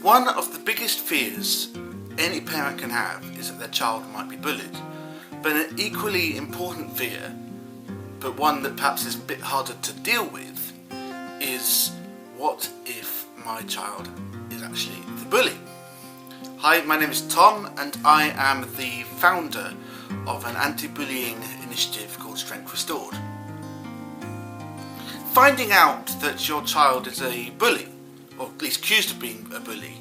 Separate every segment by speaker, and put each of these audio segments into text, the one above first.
Speaker 1: One of the biggest fears any parent can have is that their child might be bullied. But an equally important fear, but one that perhaps is a bit harder to deal with, is what if my child is actually the bully? Hi, my name is Tom and I am the founder of an anti-bullying initiative called Strength Restored. Finding out that your child is a bully, or at least accused of being a bully,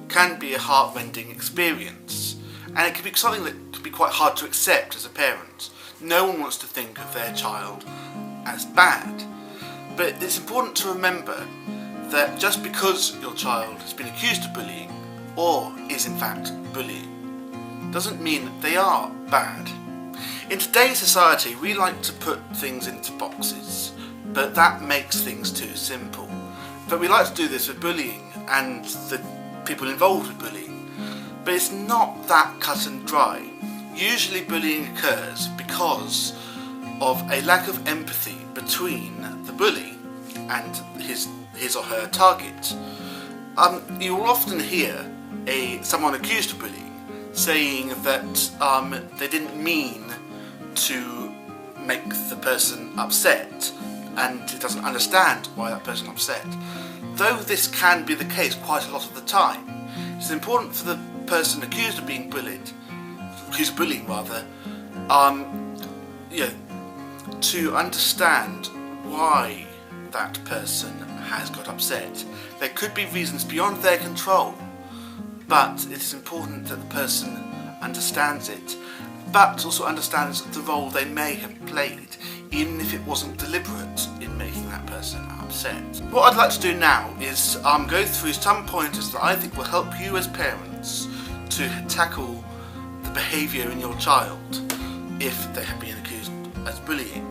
Speaker 1: can be a heart-rending experience, and it can be something that can be quite hard to accept as a parent. No one wants to think of their child as bad, but it's important to remember that just because your child has been accused of bullying, or is in fact bullying, doesn't mean they are bad. In today's society, we like to put things into boxes, but that makes things too simple. But we like to do this with bullying and the people involved with bullying. But it's not that cut and dry. Usually bullying occurs because of a lack of empathy between the bully and his or her target. You will often hear someone accused of bullying saying that they didn't mean to make the person upset, and it doesn't understand why that person is upset. Though this can be the case quite a lot of the time, it's important for the person accused of bullying to understand why that person has got upset. There could be reasons beyond their control, but it is important that the person understands it, but also understands the role they may have played, even if it wasn't deliberate in making that person upset. What I'd like to do now is go through some pointers that I think will help you as parents to tackle the behaviour in your child if they have been accused as bullying.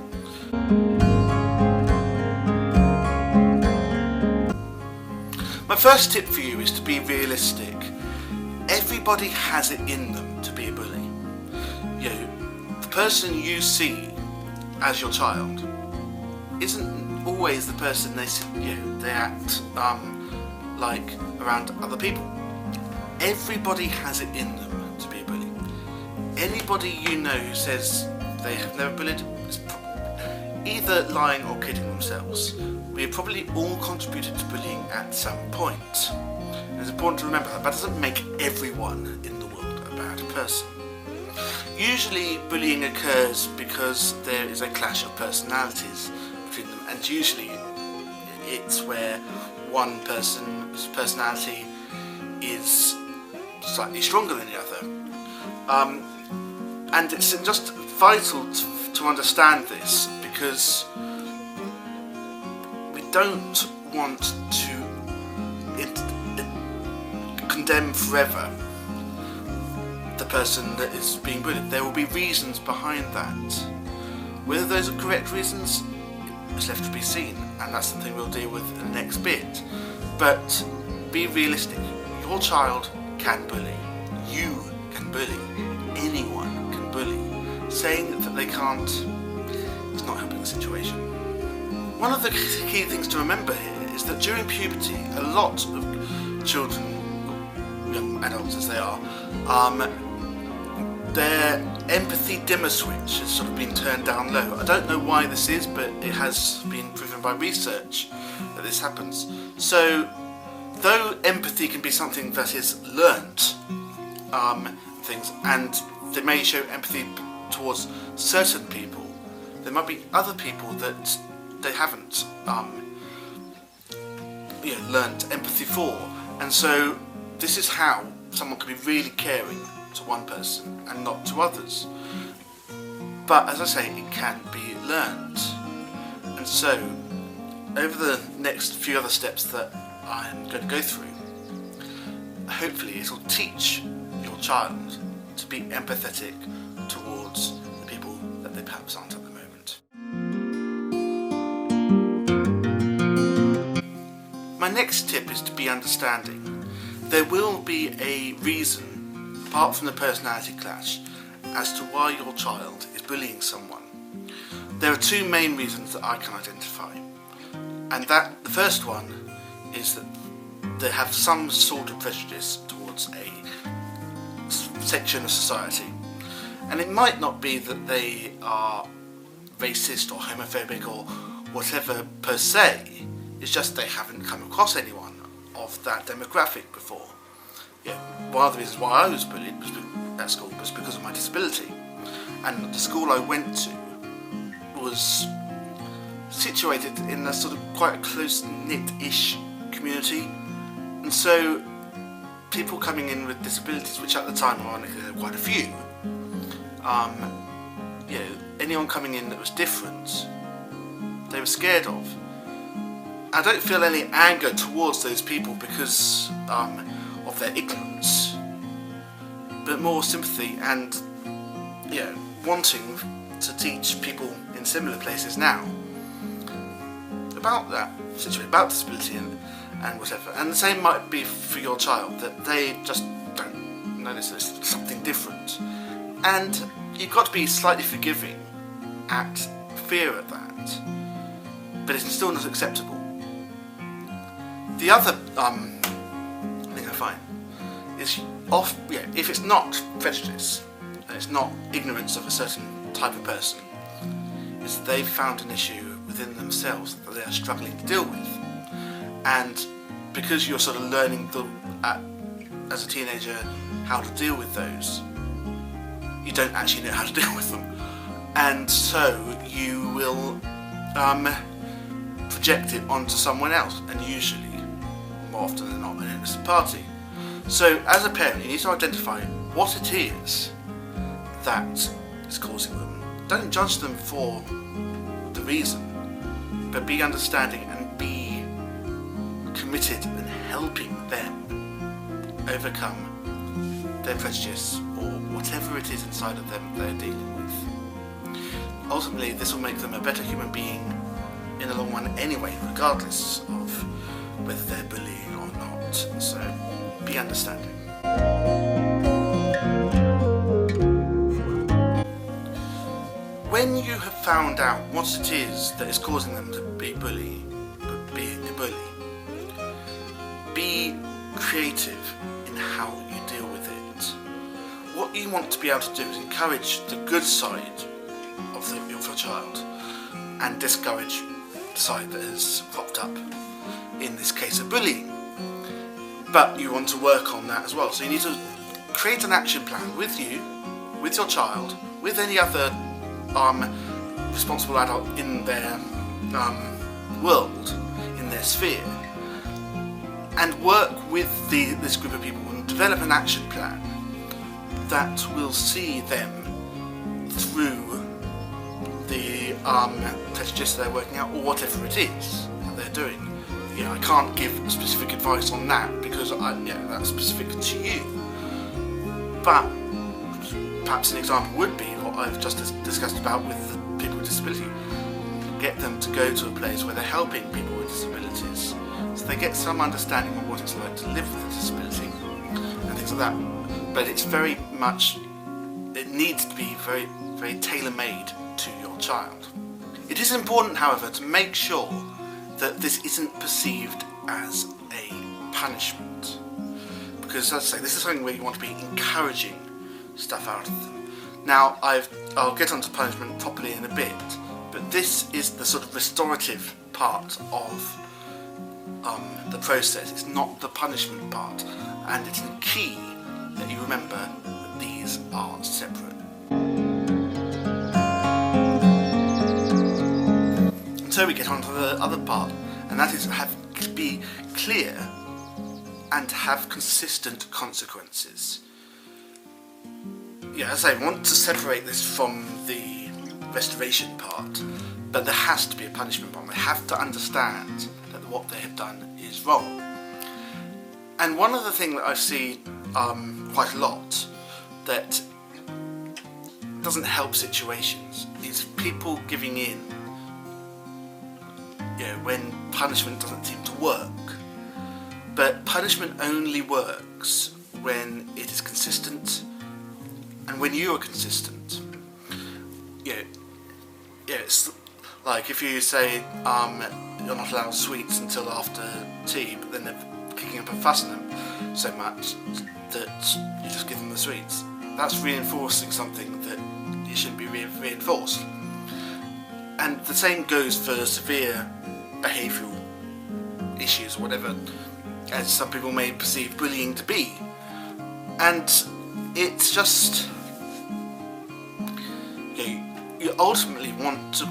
Speaker 1: My first tip for you is to be realistic. Everybody has it in them to be a bully. The person you see as your child isn't always the person they act like around other people. Everybody has it in them to be a bully. Anybody you know who says they have never bullied is either lying or kidding themselves. We have probably all contributed to bullying at some point. And it's important to remember that doesn't make everyone in the world a bad person. Usually bullying occurs because there is a clash of personalities between them, and usually it's where one person's personality is slightly stronger than the other. And it's just vital to understand this, because we don't want to condemn forever the person that is being bullied. There will be reasons behind that. Whether those are correct reasons is left to be seen, and that's something we'll deal with in the next bit. But be realistic. Your child can bully. You can bully. Anyone can bully. Saying that they can't is not helping the situation. One of the key things to remember here is that during puberty, a lot of children, young adults as they are, their empathy dimmer switch has sort of been turned down low. I don't know why this is, but it has been proven by research that this happens. So, though empathy can be something that is learnt, and they may show empathy towards certain people, there might be other people that they haven't learnt empathy for, and so this is how someone can be really caring to one person and not to others. But as I say, it can be learned. And so, over the next few other steps that I'm going to go through, hopefully it will teach your child to be empathetic towards the people that they perhaps aren't at the moment. My next tip is to be understanding. There will be a reason, apart from the personality clash, as to why your child is bullying someone. There are two main reasons that I can identify, and the first one is that they have some sort of prejudice towards a section of society. And it might not be that they are racist or homophobic or whatever per se, it's just they haven't come across anyone of that demographic before. One of the reasons why I was bullied at school was because of my disability. And the school I went to was situated in a sort of quite a close-knit-ish community, and so people coming in with disabilities, which at the time ironically there were quite a few, anyone coming in that was different, they were scared of. I don't feel any anger towards those people because of their ignorance, but more sympathy and wanting to teach people in similar places now about that situation, about disability and whatever. And the same might be for your child, that they just don't notice there's something different. And you've got to be slightly forgiving at fear at that, but it's still not acceptable. The other thing I find is if it's not prejudice and it's not ignorance of a certain type of person, is they've found an issue within themselves that they are struggling to deal with, and because you're sort of learning as a teenager how to deal with those, you don't actually know how to deal with them, and so you will project it onto someone else, and usually, more often than not, an innocent party. So as a parent, you need to identify what it is that is causing them. Don't judge them for the reason, but be understanding and be committed in helping them overcome their prejudice or whatever it is inside of them they're dealing with. Ultimately, this will make them a better human being in the long run anyway, regardless of whether they're bullying or not. So be understanding. When you have found out what it is that is causing them to be being a bully, be creative in how you deal with it. What you want to be able to do is encourage the good side of your child and discourage the side that has cropped up, in this case of bullying. But you want to work on that as well, so you need to create an action plan with you, with your child, with any other responsible adult in their world, in their sphere, and work with this group of people and develop an action plan that will see them through the prejudice they're working out, or whatever it is that they're doing. I can't give specific advice on that because that's specific to you. But perhaps an example would be what I've just discussed about with the people with disability. Get them to go to a place where they're helping people with disabilities, so they get some understanding of what it's like to live with a disability and things like that. But it's very much, it needs to be very, very tailor-made to your child. It is important, however, to make sure that this isn't perceived as a punishment, because as I say, this is something where you want to be encouraging stuff out of them. Now, I'll get onto punishment properly in a bit, but this is the sort of restorative part of the process. It's not the punishment part, and it's key that you remember that these are separate. And so we get on to the other part, and that is to be clear and have consistent consequences. As I want to separate this from the restoration part, but there has to be a punishment part. They have to understand that what they have done is wrong. And one other thing that I see quite a lot that doesn't help situations is people giving in when punishment doesn't seem to work. But punishment only works when it is consistent and when you are consistent. It's like if you say you're not allowed sweets until after tea, but then kicking up a fuss at them so much that you just give them the sweets. That's reinforcing something that it shouldn't be reinforced. And the same goes for severe behavioural issues or whatever, as some people may perceive bullying to be. And it's just, you ultimately want to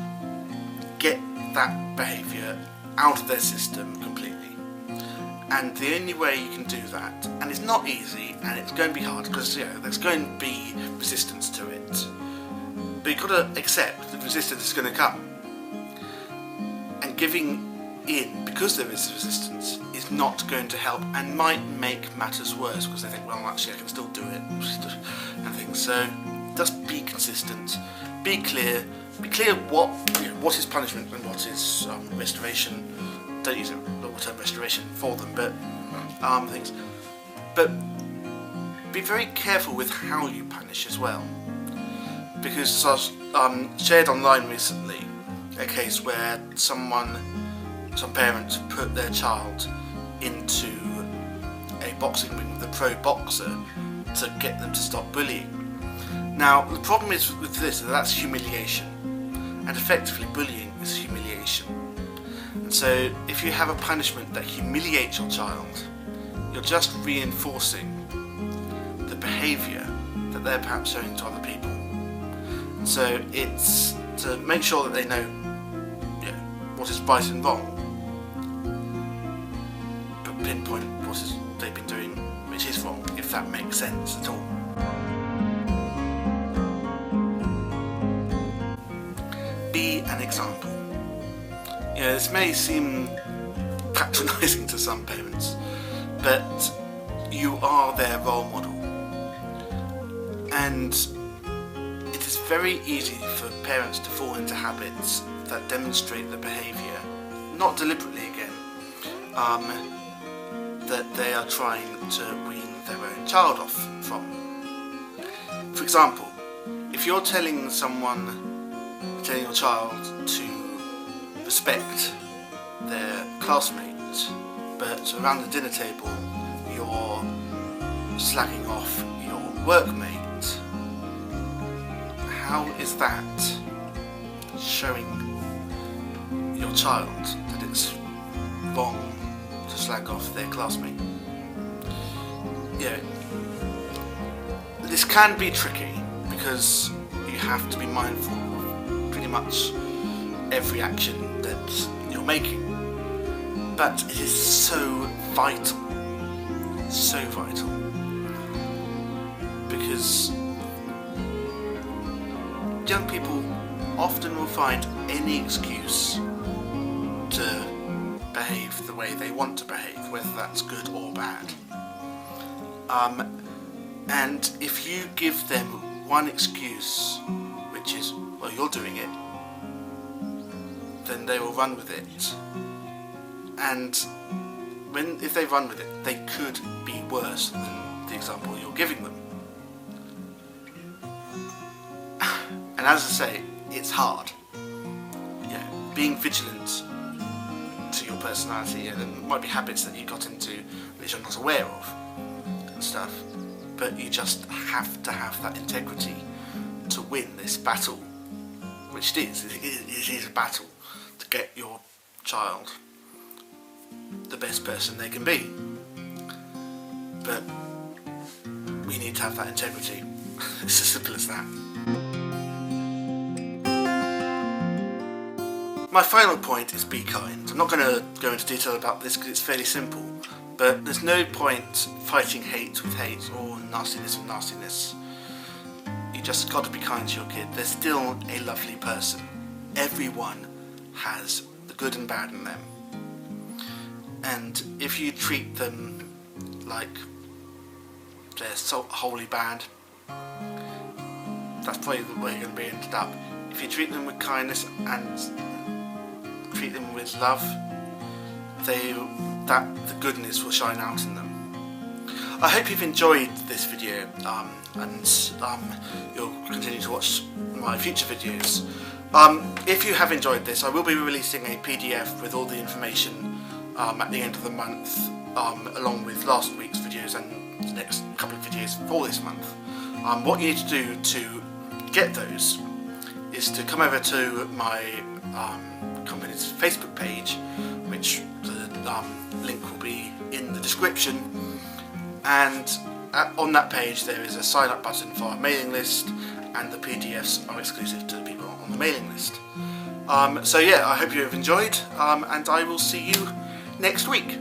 Speaker 1: get that behaviour out of their system completely. And the only way you can do that, and it's not easy, and it's going to be hard, because there's going to be resistance to it. But you've got to accept that resistance is going to come. And giving in, because there is resistance, is not going to help, and might make matters worse, because they think, well, actually I can still do it, and things. So just be consistent, be clear what is punishment and what is restoration. Don't use the term restoration for them, but things. But be very careful with how you punish as well, because I shared online recently a case where some parents put their child into a boxing ring with a pro boxer to get them to stop bullying. Now the problem is with this, that's humiliation, and effectively bullying is humiliation. And so if you have a punishment that humiliates your child, you're just reinforcing the behaviour that they're perhaps showing to other people. And so it's to make sure that they know what is right and wrong, but pinpoint what they've been doing which is wrong, if that makes sense at all. Be an example. This may seem patronising to some parents, but you are their role model, and it is very easy for parents to fall into habits that demonstrate the behaviour, not deliberately again, that they are trying to wean their own child off from. For example, if you're telling your child to respect their classmates, but around the dinner table you're slagging off your workmate, how is that showing your child that it's wrong to slag off their classmate? This can be tricky, because you have to be mindful of pretty much every action that you're making, but it is so vital, because young people often will find any excuse to behave the way they want to behave, whether that's good or bad. And if you give them one excuse, which is, well, you're doing it, then they will run with it. And if they run with it, they could be worse than the example you're giving them. And as I say, it's hard. Being vigilant to your personality, there might be habits that you got into which you're not aware of and stuff, but you just have to have that integrity to win this battle, which it is a battle to get your child the best person they can be. But we need to have that integrity. It's as simple as that. My final point is be kind. I'm not going to go into detail about this because it's fairly simple, but there's no point fighting hate with hate or nastiness with nastiness. You just got to be kind to your kid. They're still a lovely person. Everyone has the good and bad in them. And if you treat them like they're so wholly bad, that's probably the way you're going to be ended up. If you treat them with kindness and treat them with love, the goodness will shine out in them. I hope you've enjoyed this video, and you'll continue to watch my future videos. If you have enjoyed this, I will be releasing a PDF with all the information at the end of the month along with last week's videos and the next couple of videos for this month. What you need to do to get those is to come over to my company's Facebook page, which the link will be in the description, and on that page there is a sign up button for our mailing list, and the PDFs are exclusive to the people on the mailing list. So yeah, I hope you have enjoyed, and I will see you next week.